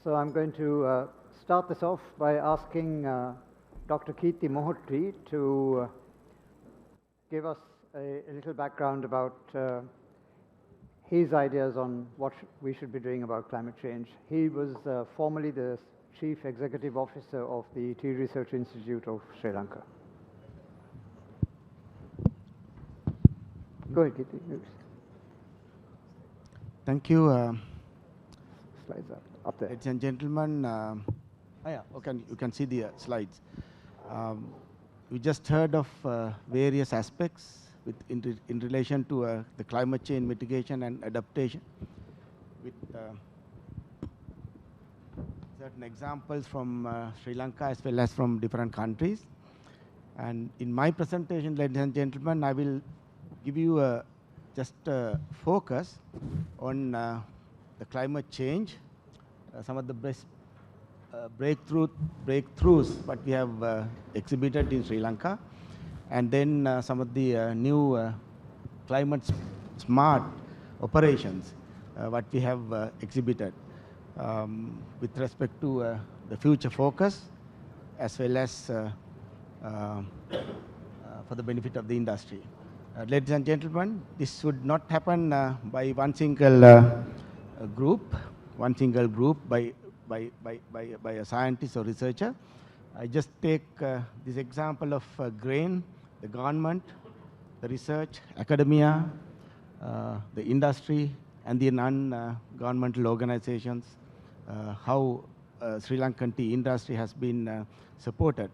So I'm going to start this off by asking Dr. Keerthi Mohotti to give us a little background about his ideas on what we should be doing about climate change. He was formerly the Chief Executive Officer of the Tea Research Institute of Sri Lanka. Go ahead, Keerthi. Thank you. Slides up there. Ladies and gentlemen, you can see the slides. We just heard of various aspects in relation to the climate change mitigation and adaptation, with certain examples from Sri Lanka as well as from different countries. And in my presentation, ladies and gentlemen, I will give you just a focus on the climate change, some of the best breakthroughs what we have exhibited in Sri Lanka, and then some of the new climate smart operations what we have exhibited with respect to the future focus as well as for the benefit of the industry. Ladies and gentlemen, this should not happen by one single group by a scientist or researcher. I just take this example of grain, the government, the research, academia, the industry, and the non-governmental organizations, how Sri Lankan tea industry has been supported.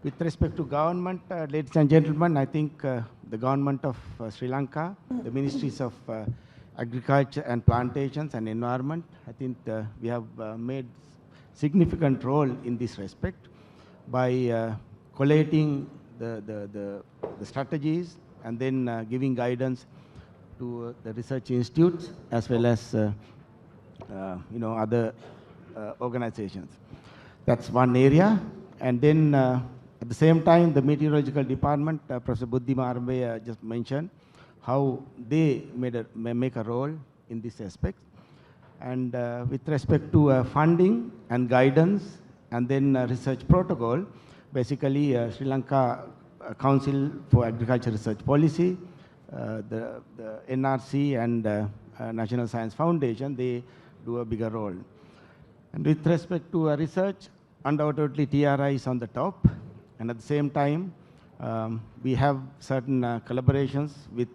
With respect to government, ladies and gentlemen, I think the government of Sri Lanka, the ministries of agriculture and plantations and environment, I think we have made significant role in this respect by collating the strategies and then giving guidance to the research institutes as well as other organizations. That's one area. And then at the same time, the meteorological department, Professor Buddhi Marambe just mentioned how they make a role in this aspect. And with respect to funding and guidance and then research protocol, basically Sri Lanka Council for Agriculture Research Policy, the NRC and National Science Foundation, they do a bigger role. And with respect to research, undoubtedly TRI is on the top. And at the same time, we have certain collaborations with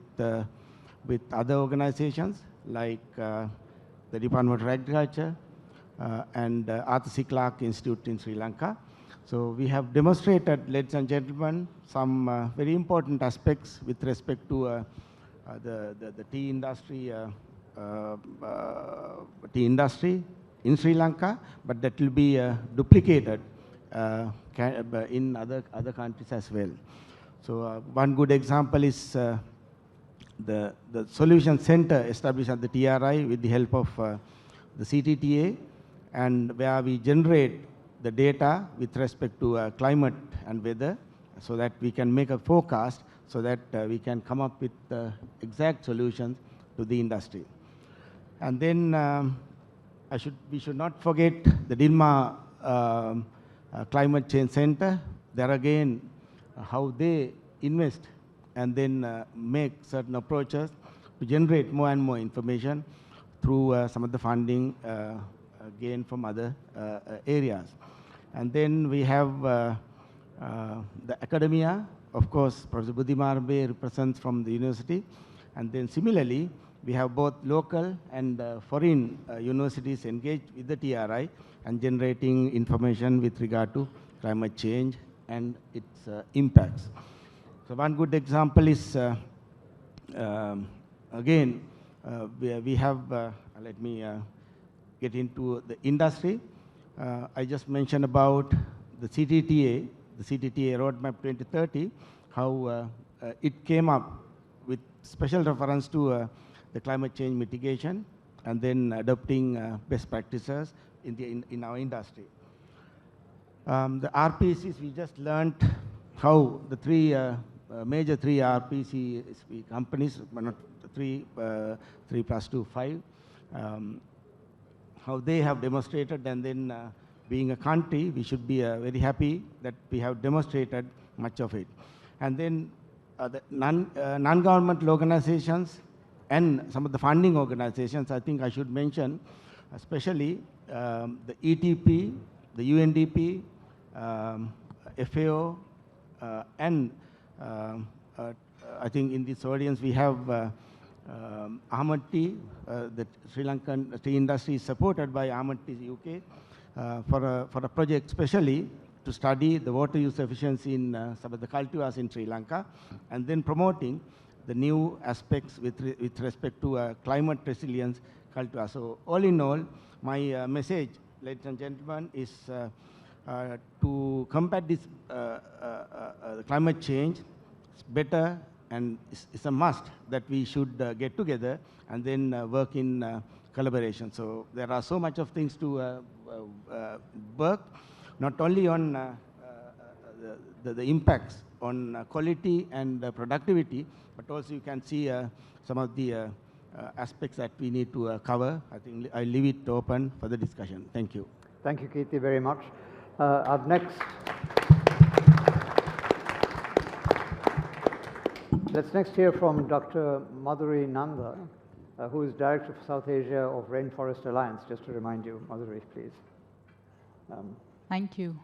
other organizations like the Department of Agriculture and Arthur C. Clarke Institute in Sri Lanka. So we have demonstrated, ladies and gentlemen, some very important aspects with respect to the tea industry in Sri Lanka, but that will be duplicated in other countries as well. So one good example is the solution center established at the TRI with the help of the CTTA, and where we generate the data with respect to climate and weather so that we can make a forecast so that we can come up with exact solutions to the industry. And then we should not forget the Dilma Climate Change Center. There again, how they invest and then make certain approaches to generate more and more information through some of the funding gained from other areas. And then we have the academia. Of course, Professor Buddhi Marambe represents from the university. And then similarly, we have both local and foreign universities engaged with the TRI and generating information with regard to climate change and its impacts. So one good example is, again, we have, let me get into the industry. I just mentioned about the CTTA Roadmap 2030, how it came up with special reference to the climate change mitigation and then adopting best practices in our industry. The RPCs, we just learned how the major three RPC companies, but not 3 plus 2, 5, how they have demonstrated, and then being a country, we should be very happy that we have demonstrated much of it. And then the non-governmental organizations and some of the funding organizations, I think I should mention, especially the ETP, the UNDP, FAO, and I think in this audience we have Ahmad Tea. The Sri Lankan tea industry is supported by Ahmad Tea UK for a project especially to study the water use efficiency in some of the cultivars in Sri Lanka, and then promoting the new aspects with respect to climate resilience cultivar. So all in all, my message, ladies and gentlemen, is to combat this climate change. It's better and it's a must that we should get together and then work in collaboration. So there are so much of things to work, not only on the impacts on quality and productivity, but also you can see some of the aspects that we need to cover. I think I'll leave it open for the discussion. Thank you. Thank you, Keerthi, very much. Up next, let's next hear from Dr. Madhuri Nanda, who is Director for South Asia of Rainforest Alliance. Just to remind you, Madhuri, please. Thank you.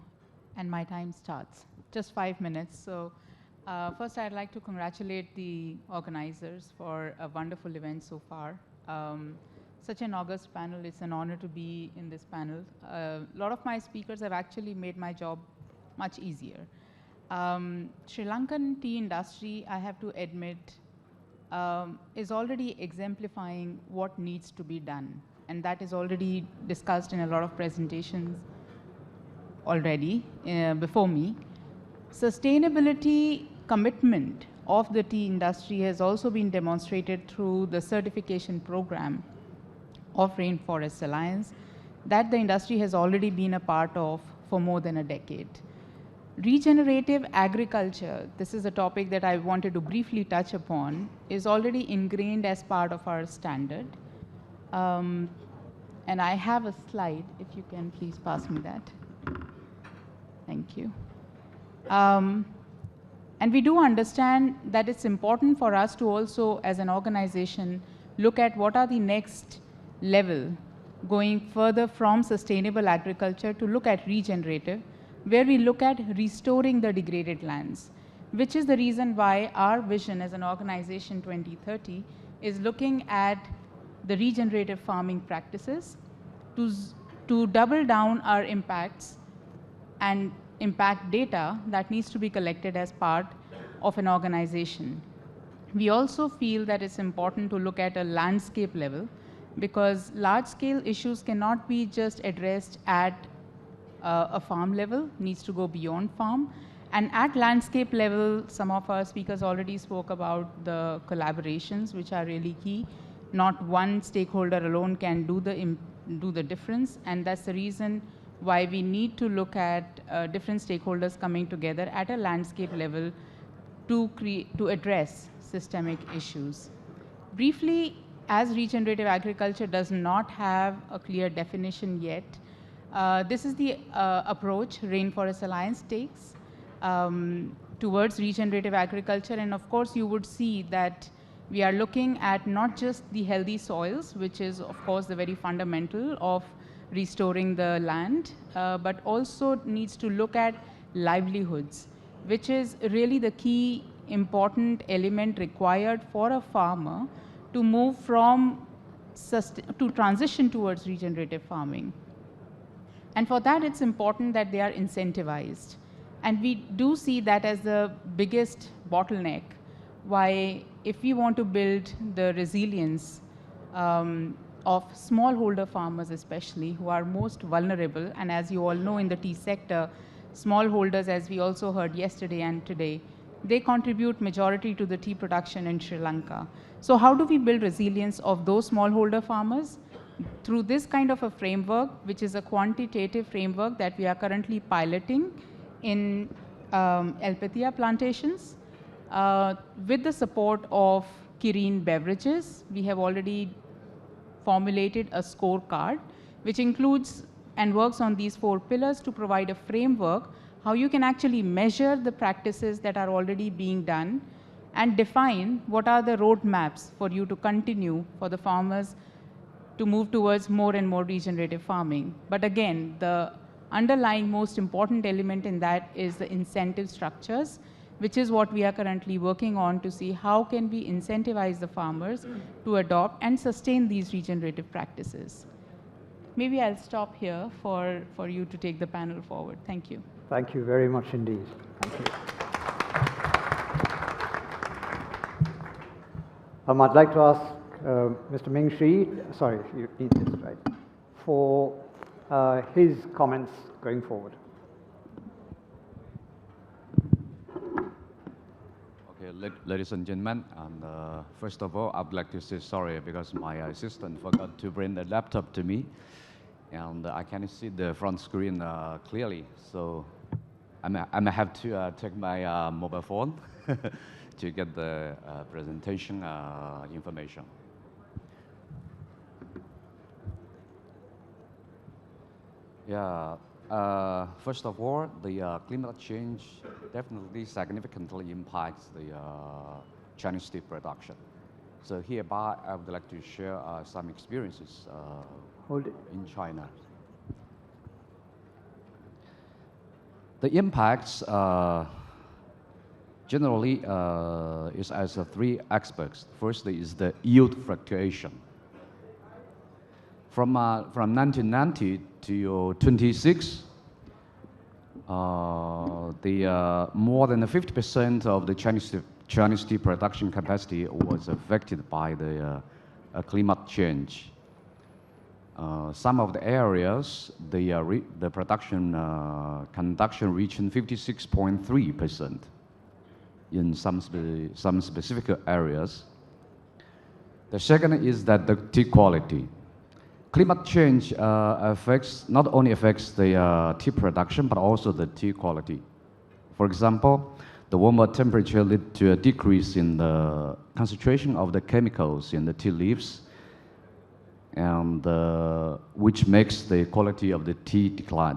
And my time starts. Just 5 minutes. So first, I'd like to congratulate the organizers for a wonderful event so far. Such an august panel. It's an honor to be in this panel. A lot of my speakers have actually made my job much easier. Sri Lankan tea industry, I have to admit, is already exemplifying what needs to be done. And that is already discussed in a lot of presentations already before me. Sustainability commitment of the tea industry has also been demonstrated through the certification program of Rainforest Alliance that the industry has already been a part of for more than a decade. Regenerative agriculture, this is a topic that I wanted to briefly touch upon, is already ingrained as part of our standard. And I have a slide, if you can please pass me that. Thank you. And we do understand that it's important for us to also, as an organization, look at what are the next level going further from sustainable agriculture to look at regenerative, where we look at restoring the degraded lands, which is the reason why our vision as an organization 2030 is looking at the regenerative farming practices to double down our impacts and impact data that needs to be collected as part of an organization. We also feel that it's important to look at a landscape level, because large-scale issues cannot be just addressed at a farm level, needs to go beyond farm. And at landscape level, some of our speakers already spoke about the collaborations, which are really key. Not one stakeholder alone can do the difference, and that's the reason why we need to look at different stakeholders coming together at a landscape level to address systemic issues. Briefly, as regenerative agriculture does not have a clear definition yet, this is the approach Rainforest Alliance takes towards regenerative agriculture. And of course, you would see that we are looking at not just the healthy soils, which is of course the very fundamental of restoring the land, but also needs to look at livelihoods, which is really the key important element required for a farmer to move from to transition towards regenerative farming. And for that, it's important that they are incentivized. And we do see that as the biggest bottleneck, why if we want to build the resilience of smallholder farmers especially, who are most vulnerable, and as you all know in the tea sector, smallholders, as we also heard yesterday and today, they contribute majority to the tea production in Sri Lanka. So how do we build resilience of those smallholder farmers? Through this kind of a framework, which is a quantitative framework that we are currently piloting in Alpatia plantations, with the support of Kirin Beverages. We have already formulated a scorecard, which includes and works on these 4 pillars to provide a framework how you can actually measure the practices that are already being done and define what are the roadmaps for you to continue for the farmers to move towards more and more regenerative farming. But again, the underlying most important element in that is the incentive structures, which is what we are currently working on to see how can we incentivize the farmers to adopt and sustain these regenerative practices. Maybe I'll stop here for you to take the panel forward. Thank you. Thank you very much indeed. Thank you. I'd like to ask Mr. Ming, sorry, you need this, right, for his comments going forward. Okay, ladies and gentlemen, and first of all, I'd like to say sorry because my assistant forgot to bring the laptop to me, and I can't see the front screen clearly, so I may have to take my mobile phone to get the presentation information. Yeah, first of all, the climate change definitely significantly impacts the Chinese tea production. So hereby, I would like to share some experiences in China. The impacts generally is as 3 aspects. First is the yield fluctuation. From 1990 to 26, more than 50% of the Chinese tea production capacity was affected by the climate change. Some of the areas, the production conduction reaching 56.3% in some specific areas. The second is that the tea quality. Climate change not only affects the tea production, but also the tea quality. For example, the warmer temperature led to a decrease in the concentration of the chemicals in the tea leaves, and which makes the quality of the tea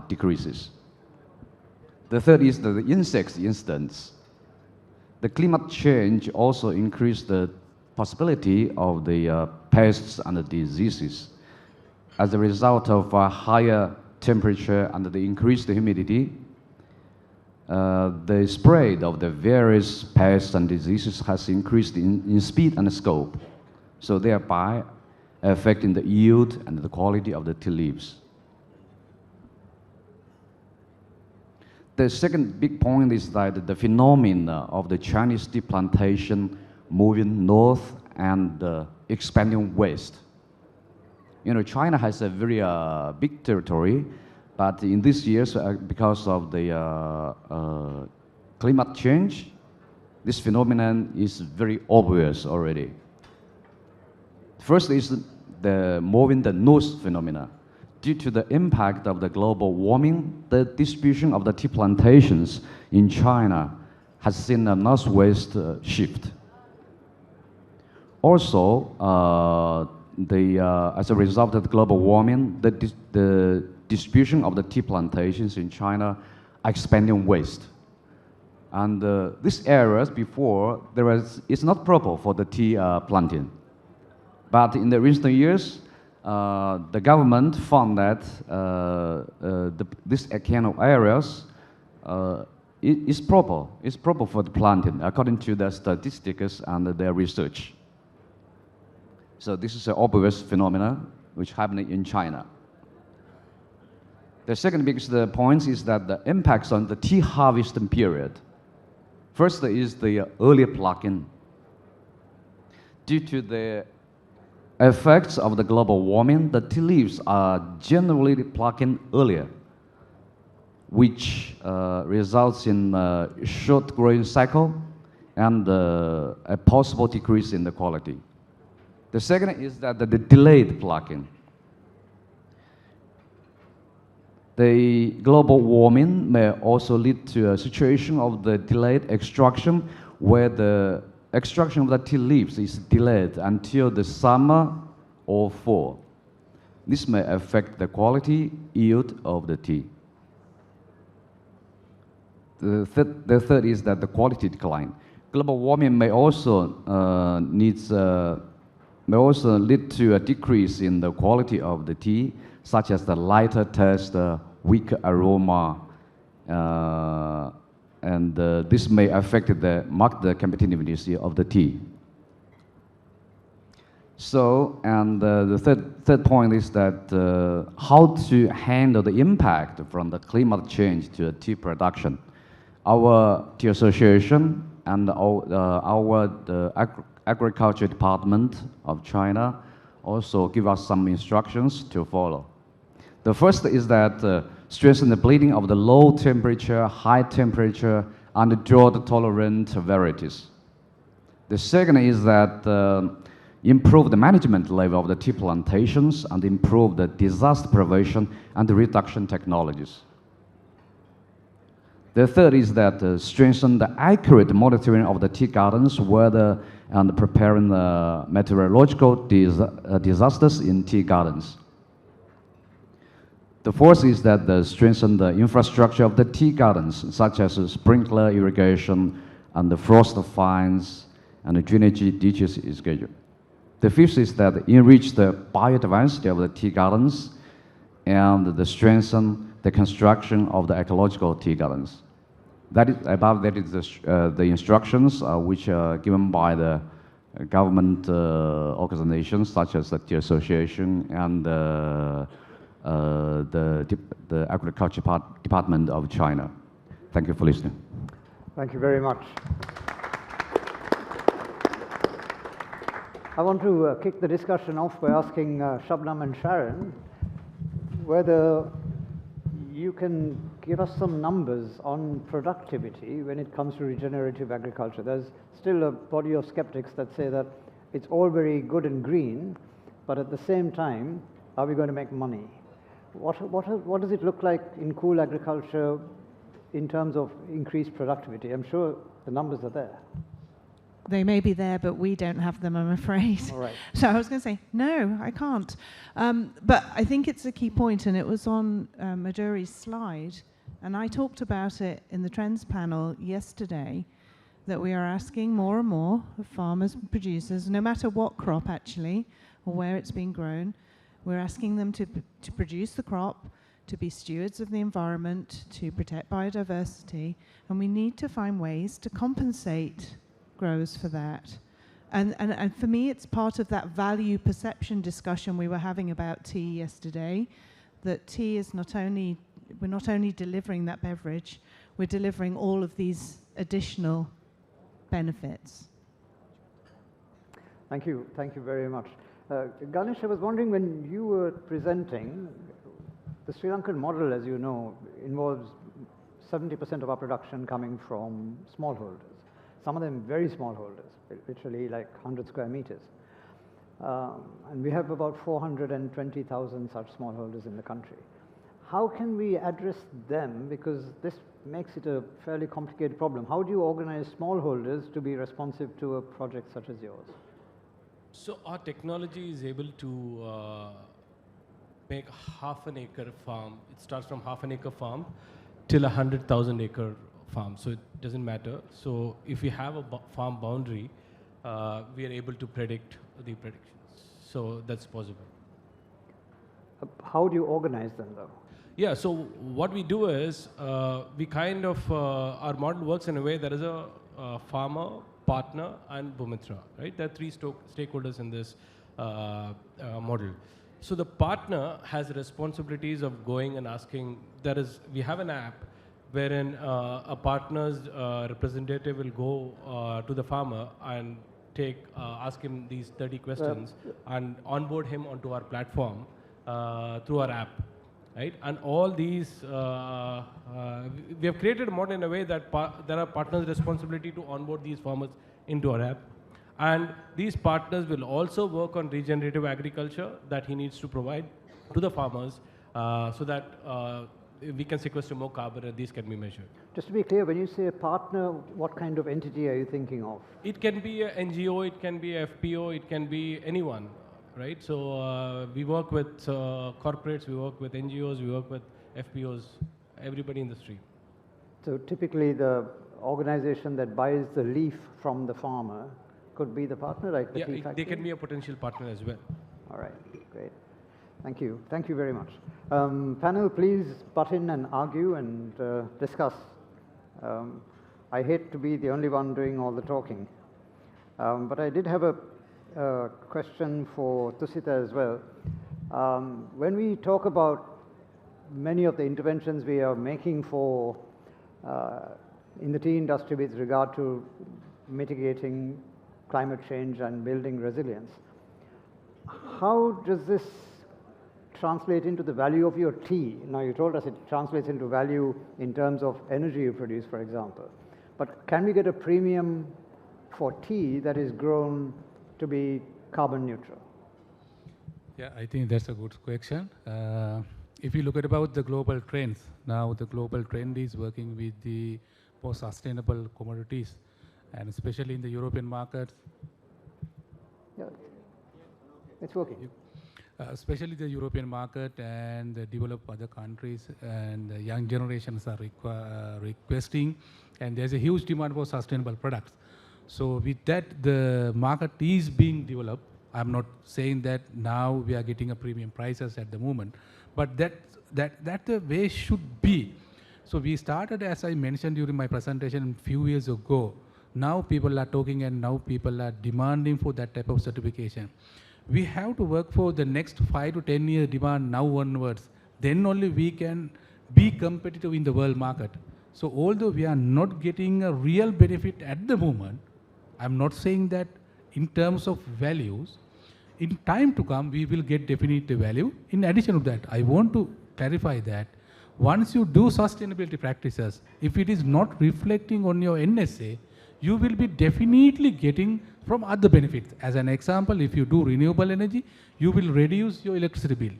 decreases. The third is the insect incidents. The climate change also increased the possibility of the pests and the diseases. As a result of higher temperature and the increased humidity, the spread of the various pests and diseases has increased in speed and scope, so thereby affecting the yield and the quality of the tea leaves. The second big point is that the phenomena of the Chinese tea plantation moving north and expanding west. You know, China has a very big territory, but in these years, because of the climate change, this phenomenon is very obvious already. First is the moving the north phenomena. Due to the impact of the global warming, the distribution of the tea plantations in China has seen a northwest shift. Also, as a result of the global warming, the distribution of the tea plantations in China are expanding west. And these areas before, it's not proper for the tea planting. But in the recent years, the government found that this kind of areas is proper for the planting, according to the statistics and their research. So this is an obvious phenomenon which happening in China. The second biggest point is that the impacts on the tea harvesting period. First is the early plucking. Due to the effects of the global warming, the tea leaves are generally plucking earlier, which results in a short growing cycle and a possible decrease in the quality. The second is that the delayed plucking. The global warming may also lead to a situation of the delayed extraction, where the extraction of the tea leaves is delayed until the summer or fall. This may affect the quality yield of the tea. The third is that the quality decline. Global warming may also lead to a decrease in the quality of the tea, such as the lighter taste, weaker aroma, and this may affect the market competitiveness of the tea. So, and the third point is that how to handle the impact from the climate change to tea production. Our tea association and the agriculture department of China also give us some instructions to follow. The first is that strengthen the breeding of the low temperature, high temperature, and drought tolerant varieties. The second is that improve the management level of the tea plantations and improve the disaster prevention and the reduction technologies. The third is that strengthen the accurate monitoring of the tea gardens, weather, and preparing the meteorological disasters in tea gardens. The fourth is that strengthen the infrastructure of the tea gardens, such as sprinkler irrigation and the frost fines and the drainage ditches schedule. The fifth is that enrich the biodiversity of the tea gardens and the strengthen the construction of the ecological tea gardens. That is the instructions which are given by the government organizations such as the Tea Association and the Agriculture Department of China. Thank you for listening. Thank you very much. I want to kick the discussion off by asking Shabnam and Sharon whether you can give us some numbers on productivity when it comes to regenerative agriculture. There's still a body of skeptics that say that it's all very good and green, but at the same time, are we going to make money? What does it look like in cool agriculture in terms of increased productivity? I'm sure the numbers are there. They may be there, but we don't have them, I'm afraid. All right. So I was going to say, no, I can't. But I think it's a key point, and it was on Madhuri's slide, and I talked about it in the trends panel yesterday, that we are asking more and more of farmers and producers, no matter what crop actually, or where it's being grown, we're asking them to produce the crop, to be stewards of the environment, to protect biodiversity, and we need to find ways to compensate growers for that. And for me, it's part of that value perception discussion we were having about tea yesterday, that tea is we're not only delivering that beverage, we're delivering all of these additional benefits. Thank you very much. Ganesh, I was wondering, when you were presenting, the Sri Lankan model, as you know, involves 70% of our production coming from smallholders. Some of them very small holders, literally like 100 square meters. And we have about 420,000 such smallholders in the country. How can we address them? Because this makes it a fairly complicated problem. How do you organize smallholders to be responsive to a project such as yours? So our technology is able to make half an acre farm. It starts from half an acre farm till 100,000 acre farm. So it doesn't matter. So if we have a farm boundary, we are able to predict the predictions. So that's possible. How do you organize them though? Yeah, so what we do is, we kind of, our model works in a way there is a farmer, partner, and Bhumitra, right? There are three stakeholders in this model. So the partner has responsibilities of going and asking, we have an app wherein a partner's representative will go to the farmer and ask him these 30 questions and onboard him onto our platform through our app, right? And all these, we have created a model in a way that there are partners' responsibility to onboard these farmers into our app. And these partners will also work on regenerative agriculture that he needs to provide to the farmers so that we can sequester more carbon and these can be measured. Just to be clear, when you say a partner, what kind of entity are you thinking of? It can be an NGO, it can be a FPO, it can be anyone, right? So we work with corporates, we work with NGOs, we work with FPOs, everybody in the stream. So typically the organization that buys the leaf from the farmer could be the partner, like the tea factory? They can be a potential partner as well. All right, great. Thank you. Thank you very much. Panel, please butt in and argue and discuss. I hate to be the only one doing all the talking. But I did have a question for Tusita as well. When we talk about many of the interventions we are making for in the tea industry with regard to mitigating climate change and building resilience, how does this translate into the value of your tea? Now, you told us it translates into value in terms of energy you produce, for example. But can we get a premium for tea that is grown to be carbon neutral? Yeah, I think that's a good question. If you look at about the global trends, now the global trend is working with the more sustainable commodities, and especially in the European markets. Yeah, it's working. Especially the European market and the developed other countries, and the young generations are requesting, and there's a huge demand for sustainable products. So with that, the market is being developed. I'm not saying that now we are getting a premium prices at the moment, but that the way should be. So we started, as I mentioned during my presentation a few years ago. Now people are talking and now people are demanding for that type of certification. We have to work for the next 5 to 10 year demand now onwards. Then only we can be competitive in the world market. So although we are not getting a real benefit at the moment, I'm not saying that in terms of values, in time to come, we will get definite value. In addition to that, I want to clarify that once you do sustainability practices, if it is not reflecting on your NSA, you will be definitely getting from other benefits. As an example, if you do renewable energy, you will reduce your electricity bill.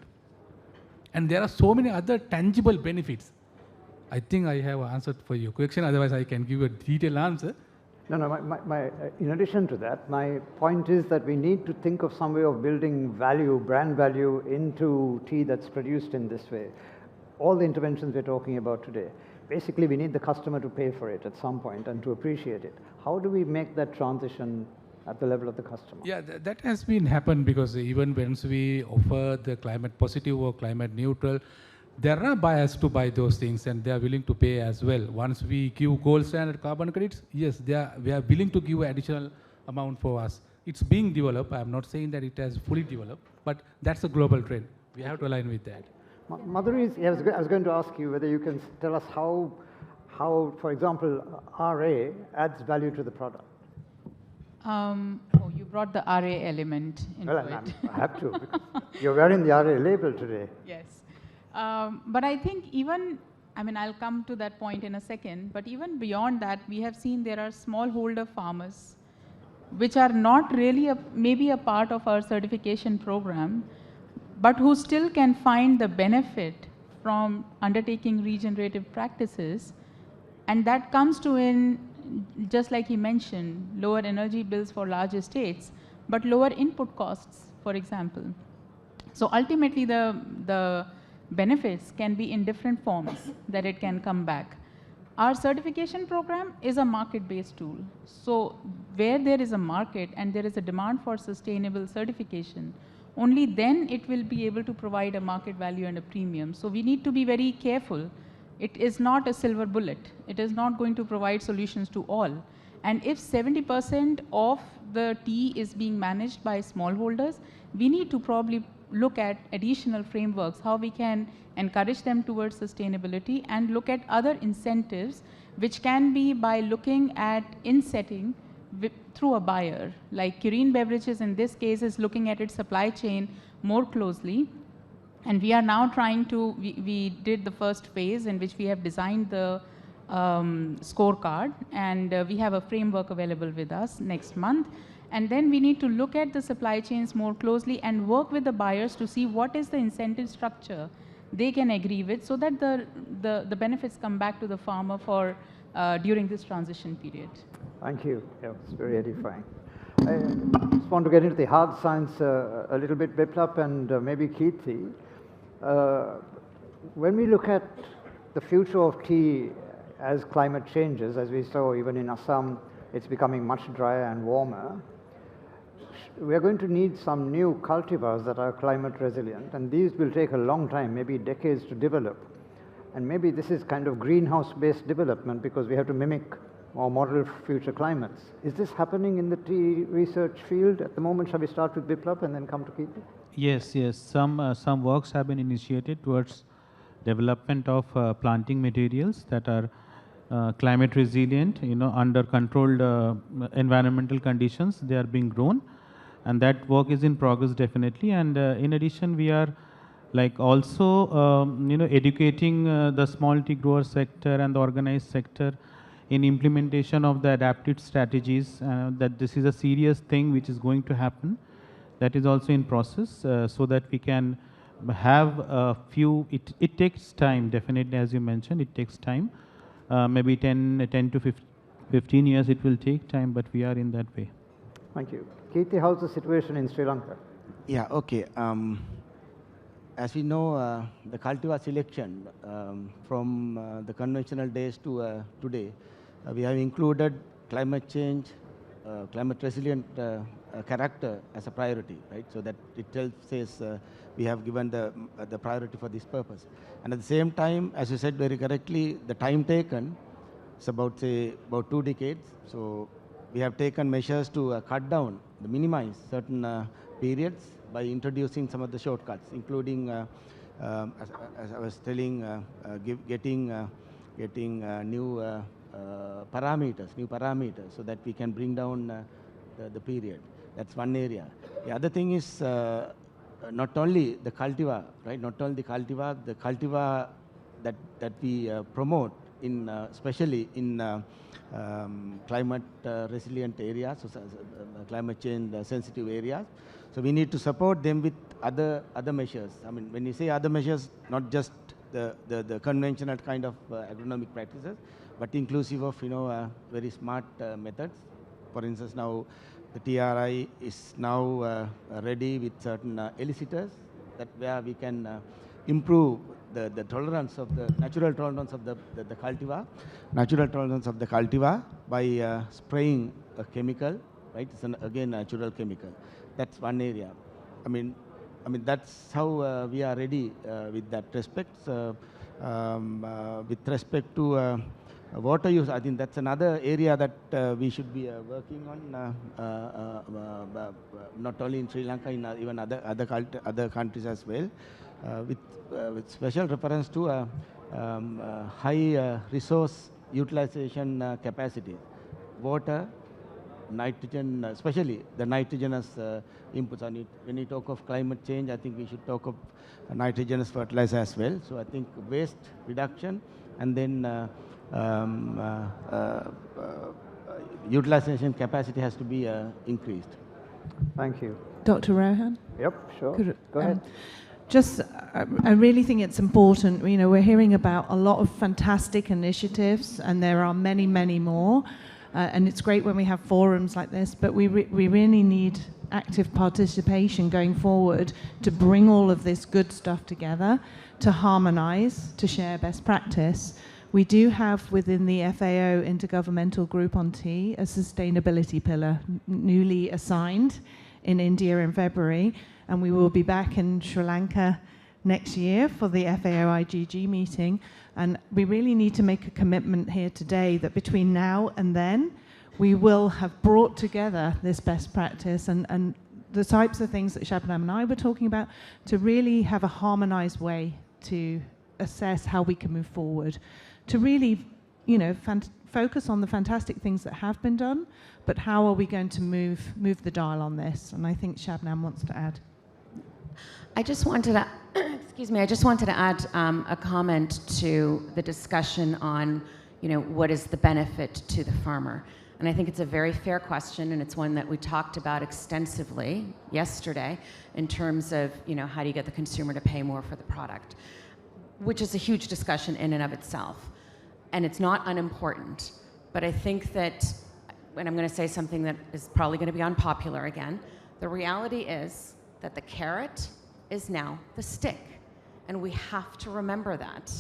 And there are so many other tangible benefits. I think I have answered for your question, otherwise I can give a detailed answer. No, in addition to that, my point is that we need to think of some way of building value, brand value into tea that's produced in this way. All the interventions we're talking about today, basically we need the customer to pay for it at some point and to appreciate it. How do we make that transition at the level of the customer? Yeah, that has been happened, because even once we offer the climate positive or climate neutral, there are buyers to buy those things and they are willing to pay as well. Once we give gold standard carbon credits, yes, we are willing to give additional amount for us. It's being developed. I'm not saying that it has fully developed, but that's a global trend. We have to align with that. Madhuri, I was going to ask you whether you can tell us how, for example, RA adds value to the product. You brought the RA element into it. I have to, because you're wearing the RA label today. Yes. But I think even, I'll come to that point in a second, but even beyond that, we have seen there are smallholder farmers, which are not really maybe a part of our certification program, but who still can find the benefit from undertaking regenerative practices. And that comes to just like he mentioned, lower energy bills for large estates, but lower input costs, for example. So ultimately, the benefits can be in different forms that it can come back. Our certification program is a market-based tool. So where there is a market and there is a demand for sustainable certification, only then it will be able to provide a market value and a premium. So we need to be very careful. It is not a silver bullet. It is not going to provide solutions to all. And if 70% of the tea is being managed by smallholders, we need to probably look at additional frameworks, how we can encourage them towards sustainability, and look at other incentives, which can be by looking at insetting through a buyer. Like Kirin Beverages in this case is looking at its supply chain more closely. And we are now trying to, we did the first phase in which we have designed the scorecard, and we have a framework available with us next month. And then we need to look at the supply chains more closely and work with the buyers to see what is the incentive structure they can agree with, so that the benefits come back to the farmer for during this transition period. Thank you. Yeah, it's very edifying. I just want to get into the hard science a little bit, Biplap, and maybe Keerthi. When we look at the future of tea as climate changes, as we saw even in Assam, it's becoming much drier and warmer. We are going to need some new cultivars that are climate resilient, and these will take a long time, maybe decades to develop. And maybe this is kind of greenhouse-based development because we have to mimic or model future climates. Is this happening in the tea research field at the moment? Shall we start with Biplap and then come to Keerthi? Yes, yes. Some works have been initiated towards development of planting materials that are climate resilient, under controlled environmental conditions. They are being grown, and that work is in progress definitely. And in addition, we are also educating the small tea grower sector and the organized sector in implementation of the adapted strategies, that this is a serious thing which is going to happen. That is also in process, so that we can have a few, it takes time, definitely, as you mentioned, it takes time. Maybe 10 to 15 years it will take time, but we are in that way. Thank you. Keerthi, how's the situation in Sri Lanka? Yeah, okay. As we know, the cultivar selection from the conventional days to today, we have included climate change, climate resilient character as a priority, right? So that itself says we have given the priority for this purpose. And at the same time, as you said very correctly, the time taken is about 2 decades. So we have taken measures to cut down, minimize certain periods by introducing some of the shortcuts, including, as I was telling, getting new parameters, so that we can bring down the period. That's one area. The other thing is not only the cultivar, right? Not only the cultivar that we promote in, especially in climate resilient areas, so climate change sensitive areas. So we need to support them with other measures. I mean, when you say other measures, not just the conventional kind of agronomic practices, but inclusive of very smart methods. For instance, now the TRI is now ready with certain elicitors that where we can improve the tolerance of the natural tolerance of the cultivar by spraying a chemical, right? It's again natural chemical. That's one area. I mean that's how we are ready with that respect. With respect to water use, I think that's another area that we should be working on, not only in Sri Lanka, in even other countries as well, with special reference to high resource utilization capacity, water, nitrogen, especially the nitrogenous inputs on it. When we talk of climate change, I think we should talk of nitrogenous fertilizer as well. So I think waste reduction and then utilization capacity has to be increased. Thank you. Dr. Rohan? Yep, sure. Go ahead. I really think it's important. We're hearing about a lot of fantastic initiatives, and there are many, many more. And it's great when we have forums like this, but we really need active participation going forward to bring all of this good stuff together, to harmonize, to share best practice. We do have within the FAO Intergovernmental Group on Tea a sustainability pillar newly assigned in India in February, and we will be back in Sri Lanka next year for the FAO IGG meeting. And we really need to make a commitment here today that between now and then, we will have brought together this best practice and the types of things that Shabnam and I were talking about to really have a harmonized way to assess how we can move forward, to really, focus on the fantastic things that have been done, but how are we going to move the dial on this? And I think Shabnam wants to add. I just wanted to, I just wanted to add a comment to the discussion on, what is the benefit to the farmer? And I think it's a very fair question, and it's one that we talked about extensively yesterday in terms of, how do you get the consumer to pay more for the product, which is a huge discussion in and of itself. And it's not unimportant, but I think that and I'm going to say something that is probably going to be unpopular again, the reality is that the carrot is now the stick. And we have to remember that.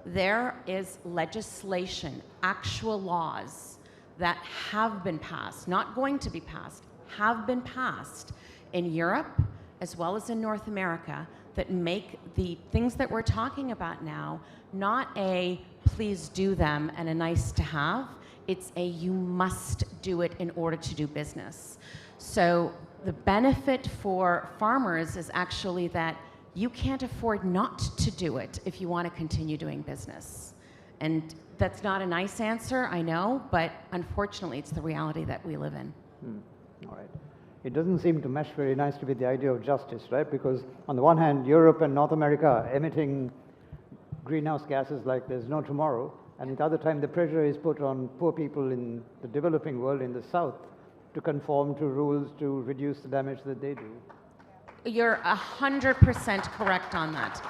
There is legislation, actual laws that have been passed, not going to be passed, have been passed in Europe as well as in North America that make the things that we're talking about now not a please do them and a nice to have, it's a you must do it in order to do business. So the benefit for farmers is actually that you can't afford not to do it if you want to continue doing business. And that's not a nice answer, I know, but unfortunately it's the reality that we live in. All right. It doesn't seem to mesh very nicely with the idea of justice, right? Because on the one hand, Europe and North America are emitting greenhouse gases like there's no tomorrow, and at the other time the pressure is put on poor people in the developing world in the South to conform to rules to reduce the damage that they do. You're 100% correct on that.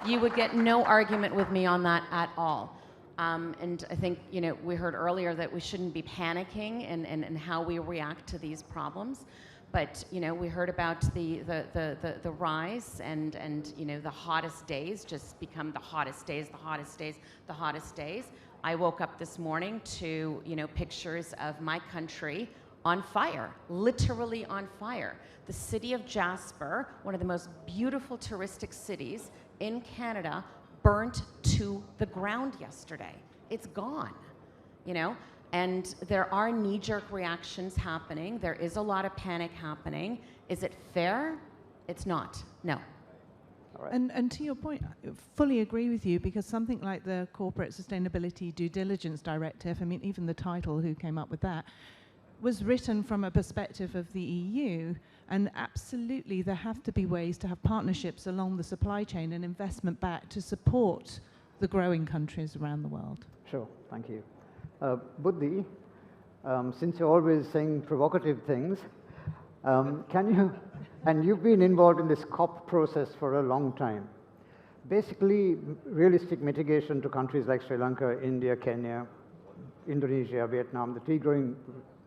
You would get no argument with me on that at all. And I think, you know, we heard earlier that we shouldn't be panicking in how we react to these problems. But, you know, we heard about the rise and, you know, the hottest days just become the hottest days, the hottest days, the hottest days. I woke up this morning to, you know, pictures of my country on fire, literally on fire. The city of Jasper, one of the most beautiful touristic cities in Canada, burnt to the ground yesterday. It's gone, you know? And there are knee-jerk reactions happening. There is a lot of panic happening. Is it fair? It's not, no. All right. And to your point, I fully agree with you, because something like the Corporate Sustainability Due Diligence Directive, I mean, even the title, who came up with that, was written from a perspective of the EU, and absolutely there have to be ways to have partnerships along the supply chain and investment back to support the growing countries around the world. Sure, thank you. Buddhi, since you're always saying provocative things, can you, and you've been involved in this COP process for a long time, basically realistic mitigation to countries like Sri Lanka, India, Kenya, Indonesia, Vietnam, the three growing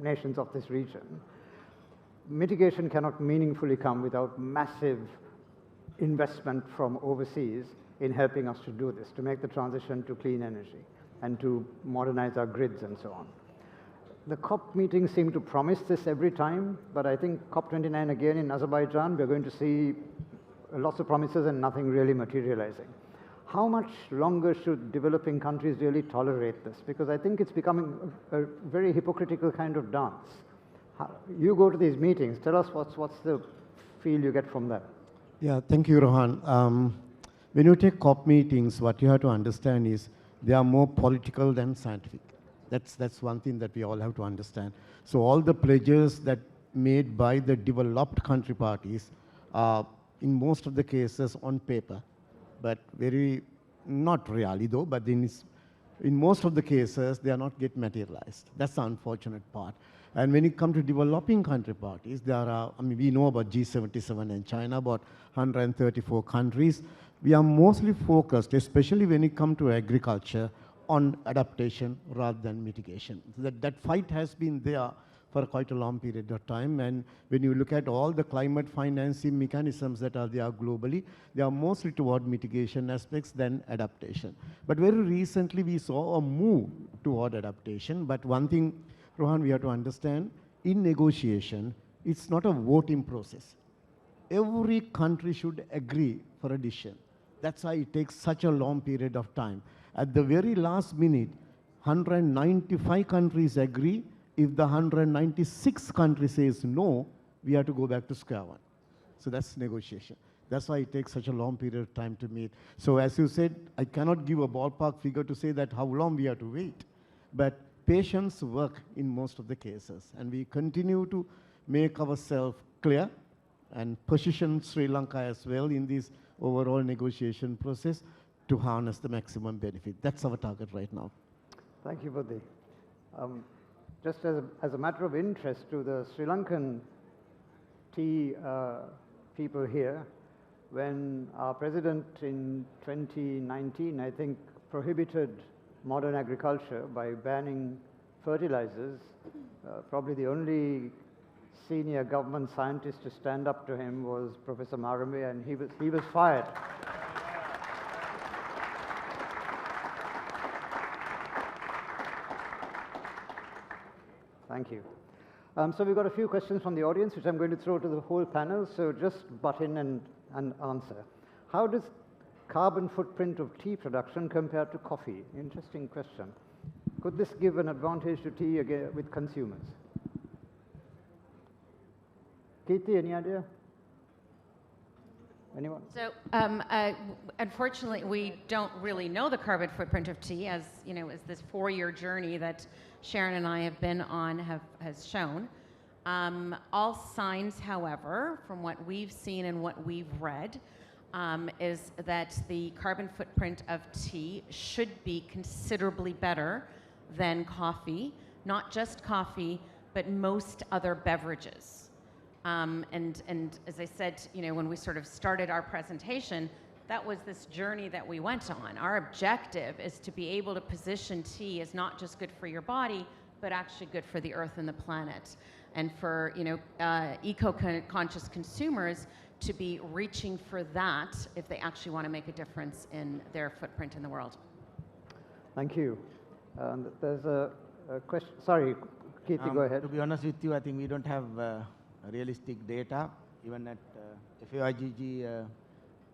nations of this region. Mitigation cannot meaningfully come without massive investment from overseas in helping us to do this, to make the transition to clean energy and to modernize our grids and so on. The COP meetings seem to promise this every time, but I think COP29 again in Azerbaijan, we're going to see lots of promises and nothing really materializing. How much longer should developing countries really tolerate this? Because I think it's becoming a very hypocritical kind of dance. You go to these meetings, tell us what's the feel you get from that? Yeah, thank you, Rohan. When you take COP meetings, what you have to understand is they are more political than scientific. That's one thing that we all have to understand. So all the pledges that made by the developed country parties are in most of the cases on paper, but very, not really though, but in most of the cases, they are not get materialized. That's the unfortunate part. And when it comes to developing country parties, there are, I mean, we know about G77 and China, about 134 countries. We are mostly focused, especially when it comes to agriculture, on adaptation rather than mitigation. That fight has been there for quite a long period of time, and when you look at all the climate financing mechanisms that are there globally, they are mostly toward mitigation aspects than adaptation. But very recently we saw a move toward adaptation, but one thing, Rohan, we have to understand, in negotiation, it's not a voting process. Every country should agree for a decision. That's why it takes such a long period of time. At the very last minute, 195 countries agree. If the 196 country says no, we have to go back to square one. So that's negotiation. That's why it takes such a long period of time to meet. So as you said, I cannot give a ballpark figure to say that how long we have to wait. But patience work in most of the cases. And we continue to make ourselves clear and position Sri Lanka as well in this overall negotiation process to harness the maximum benefit. That's our target right now. Thank you, Buddhi. Just as a matter of interest to the Sri Lankan tea people here, when our president in 2019, I think, prohibited modern agriculture by banning fertilizers, probably the only senior government scientist to stand up to him was Professor Marambe, and he was fired. Thank you. So we've got a few questions from the audience, which I'm going to throw to the whole panel, so just butt in and answer. How does carbon footprint of tea production compare to coffee? Interesting question. Could this give an advantage to tea with consumers? Keerthi, any idea? Anyone? So, unfortunately, we don't really know the carbon footprint of tea, as you know, as this 4-year journey that Sharon and I have been on has shown. All signs, however, from what we've seen and what we've read, is that the carbon footprint of tea should be considerably better than coffee, not just coffee, but most other beverages. And as I said, you know, when we sort of started our presentation, that was this journey that we went on. Our objective is to be able to position tea as not just good for your body, but actually good for the earth and the planet. And for, you know, eco-conscious consumers to be reaching for that if they actually want to make a difference in their footprint in the world. Thank you. There's a question. Sorry, Keerthi, go ahead. To be honest with you, I think we don't have realistic data, even at FAIGG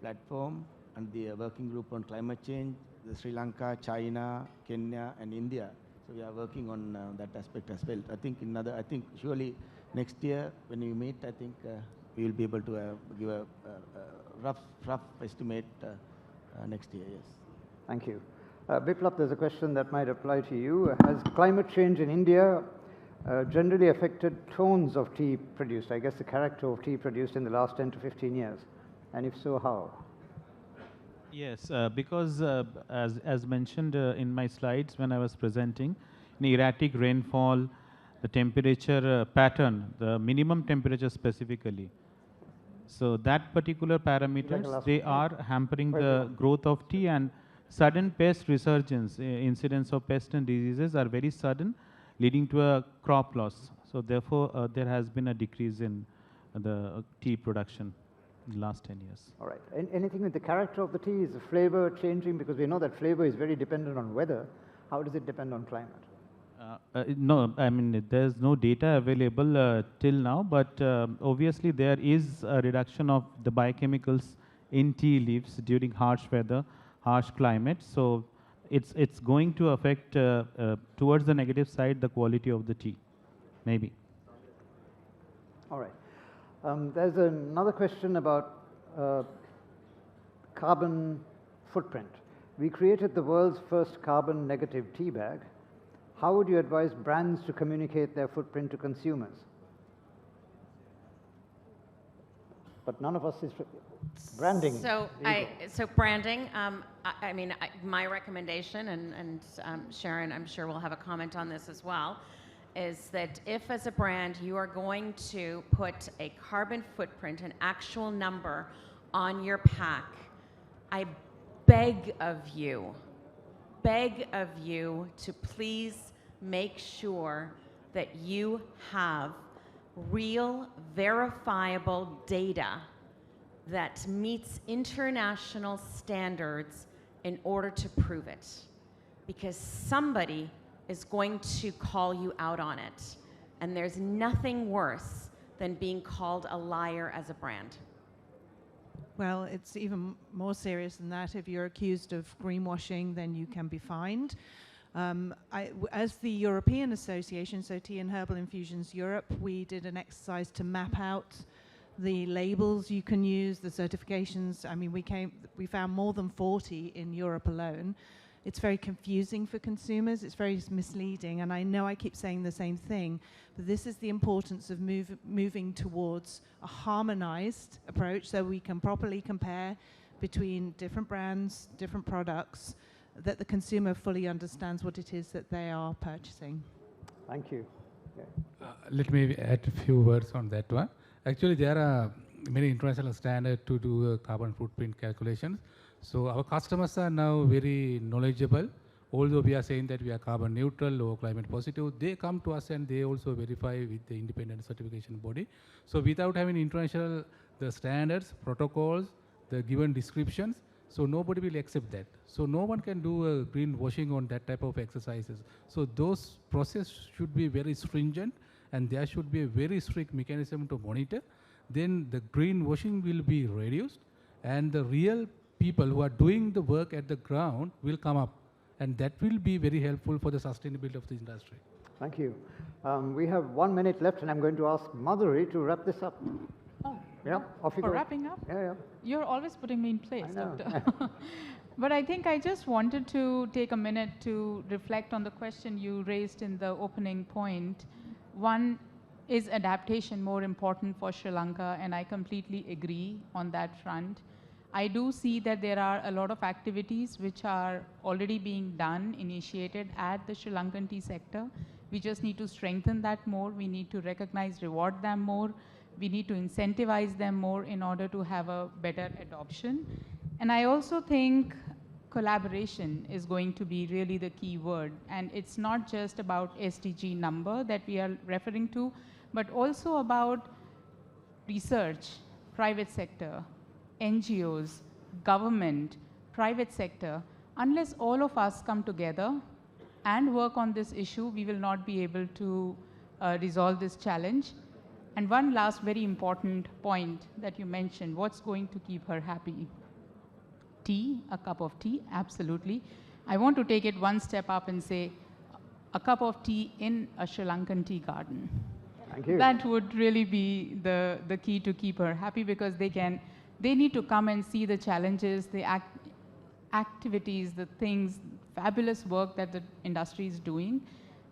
platform and the working group on climate change, the Sri Lanka, China, Kenya, and India. So we are working on that aspect as well. I think surely next year when we meet, I think we will be able to give a rough estimate next year. Yes. Thank you. Biplab, there's a question that might apply to you. Has climate change in India generally affected tones of tea produced, I guess the character of tea produced in the last 10 to 15 years? And if so, how? Yes, because as mentioned in my slides when I was presenting, in erratic rainfall, the temperature pattern, the minimum temperature specifically. So that particular parameters, they are hampering the growth of tea, and sudden pest resurgence, incidence of pests and diseases are very sudden, leading to a crop loss. So therefore, there has been a decrease in the tea production in the last 10 years. All right. Anything with the character of the tea? Is the flavor changing? Because we know that flavor is very dependent on weather. How does it depend on climate? No, I mean, there's no data available till now, but obviously there is a reduction of the biochemicals in tea leaves during harsh weather, harsh climate. So it's going to affect towards the negative side the quality of the tea, maybe. All right. There's another question about carbon footprint. We created the world's first carbon negative tea bag. How would you advise brands to communicate their footprint to consumers? But none of us is branding. So branding, I mean, my recommendation, and Sharon, I'm sure will have a comment on this as well, is that if as a brand you are going to put a carbon footprint, an actual number on your pack, I beg of you to please make sure that you have real, verifiable data that meets international standards in order to prove it. Because somebody is going to call you out on it. And there's nothing worse than being called a liar as a brand. Well, it's even more serious than that. If you're accused of greenwashing, then you can be fined. As the European Association, so Tea and Herbal Infusions Europe, we did an exercise to map out the labels you can use, the certifications. I mean, we found more than 40 in Europe alone. It's very confusing for consumers, it's very misleading, and I know I keep saying the same thing, but this is the importance of moving towards a harmonized approach so we can properly compare between different brands, different products, that the consumer fully understands what it is that they are purchasing. Thank you. Yeah. Let me add a few words on that one. Actually, there are many international standards to do carbon footprint calculations. So our customers are now very knowledgeable although we are saying that we are carbon neutral or climate positive, they come to us and they also verify with the independent certification body. So without having international, the standards, protocols, the given descriptions, so nobody will accept that. So no one can do a greenwashing on that type of exercises. So those processes should be very stringent, and there should be a very strict mechanism to monitor. Then the greenwashing will be reduced, and the real people who are doing the work at the ground will come up, and that will be very helpful for the sustainability of the industry. Thank you. We have 1 minute left, and I'm going to ask Madhuri to wrap this up. Oh, Yeah, off you for go. wrapping up? Yeah. You're always putting me in place, I know. Doctor. But I think I just wanted to take a minute to reflect on the question you raised in the opening point. One, is adaptation more important for Sri Lanka? And I completely agree on that front. I do see that there are a lot of activities which are already being done, initiated at the Sri Lankan tea sector. We just need to strengthen that more. We need to recognize, reward them more. We need to incentivize them more in order to have a better adoption. And I also think collaboration is going to be really the key word. And it's not just about SDG number that we are referring to, but also about research, private sector, NGOs, government, private sector. Unless all of us come together and work on this issue, we will not be able to resolve this challenge. And one last very important point that you mentioned, what's going to keep her happy? Tea, a cup of tea, absolutely. I want to take it one step up and say, a cup of tea in a Sri Lankan tea garden. Thank you. That would really be the key to keep her happy, because they need to come and see the challenges, the activities, the things, fabulous work that the industry is doing,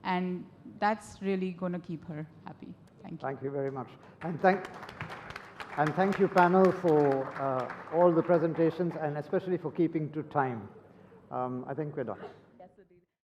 and that's really going to keep her happy. Thank you. Thank you very much. And thank you, panel, for all the presentations, and especially for keeping to time. I think we're done.